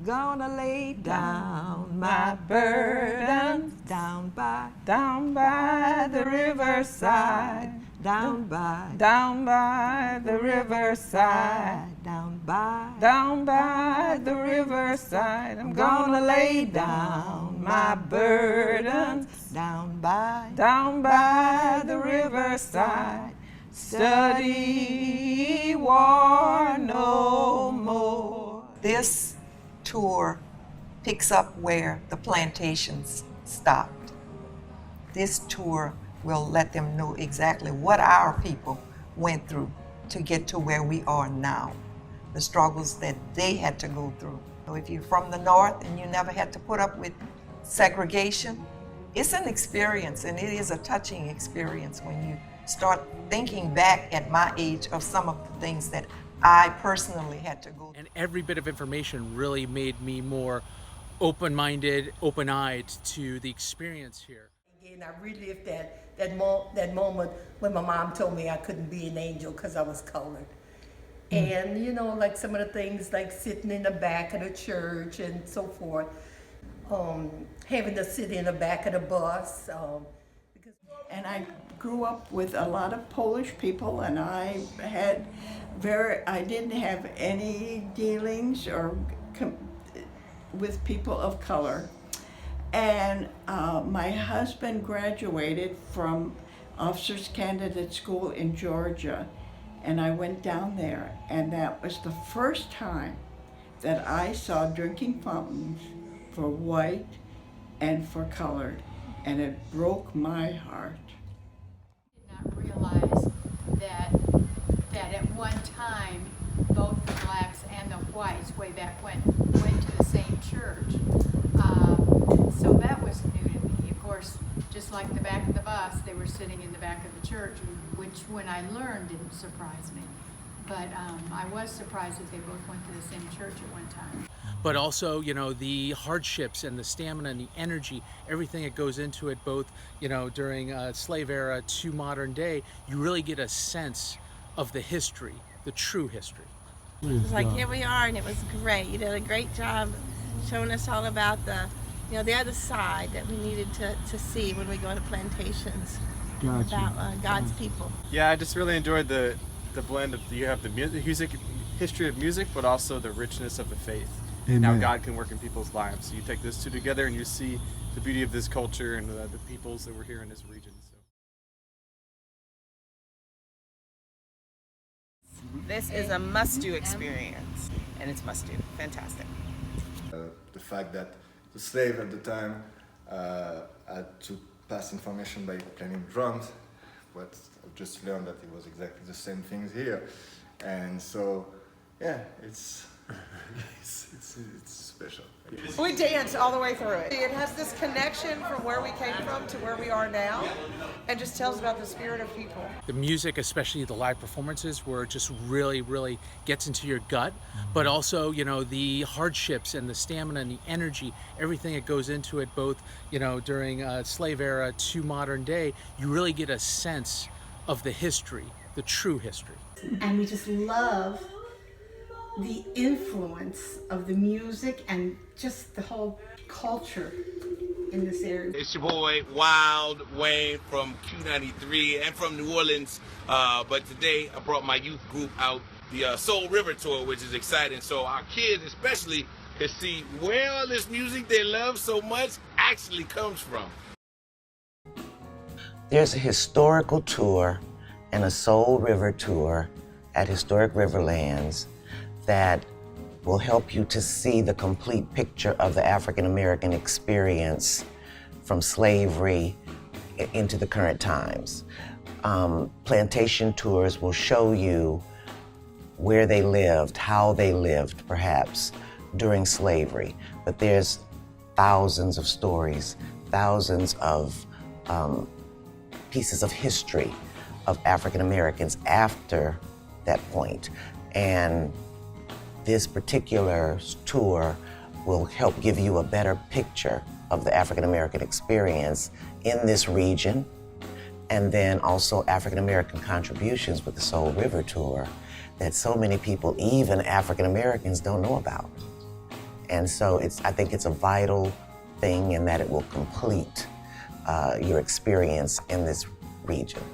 gonna lay down my burdens down by the riverside, down by the riverside, down by the riverside. I'm gonna lay down my burdens down by the riverside. Study war no more. This tour picks up where the plantations stopped. This tour will let them know exactly what our people went through to get to where we are now, the struggles that they had to go through. So if you're from the North and you never had to put up with segregation, it's an experience, and it is a touching experience when you start thinking back at my age of some of the things that I personally had to go through. And every bit of information really made me more open-minded, open-eyed to the experience here. And I relived that moment when my mom told me I couldn't be an angel because I was colored. And you know, like some of the things like sitting in the back of the church and so forth, having to sit in the back of the bus. And I grew up with a lot of Polish people, and I didn't have any dealings with people of color. And my husband graduated from Officers Candidate School in Georgia, and I went down there, and that was the first time that I saw drinking fountains for white and for colored, and it broke my heart. I did not realize that at one time both the blacks and the whites way back when went to the same church. So that was new to me. Of course, just like the back of the bus, they were sitting in the back of the church, which when I learned didn't surprise me. But I was surprised that they both went to the same church at one time. But also, you know, the hardships and the stamina and the energy, everything that goes into it, both, you know, during slave era to modern day, you really get a sense of the history, the true history. It was like, here we are, and it was great. You did a great job showing us all about the other side that we needed to see when we go to plantations. Gotcha. About God's people. Yeah, I just really enjoyed the blend of, you have the music, history of music, but also the richness of the faith. Amen. And how God can work in people's lives. So you take those two together and you see the beauty of this culture and the peoples that were here in this region. So. This is a must-do experience, and it's must-do. Fantastic. The fact that the slave at the time had to pass information by playing drums, but I've just learned that it was exactly the same things here. And so, yeah, it's special. We danced all the way through it. It has this connection from where we came from to where we are now, and just tells about the spirit of people. The music, especially the live performances, where it just really, really gets into your gut, but also, you know, the hardships and the stamina and the energy, everything that goes into it, both, you know, during slave era to modern day, you really get a sense of the history, the true history. And we just love the influence of the music and just the whole culture in this area. It's your boy Wild Wayne from Q93 and from New Orleans, but today I brought my youth group out, the Soul River Tour, which is exciting, so our kids especially can see where all this music they love so much actually comes from. There's a historical tour and a Soul River tour at historic Riverlands that will help you to see the complete picture of the African American experience from slavery into the current times. Plantation tours will show you where they lived, how they lived, perhaps, during slavery. But there's thousands of stories, thousands of pieces of history of African Americans after that point. And this particular tour will help give you a better picture of the African American experience in this region, and then also African American contributions with the Soul River Tour that so many people, even African Americans, don't know about. And so I think it's a vital thing in that it will complete your experience in this region.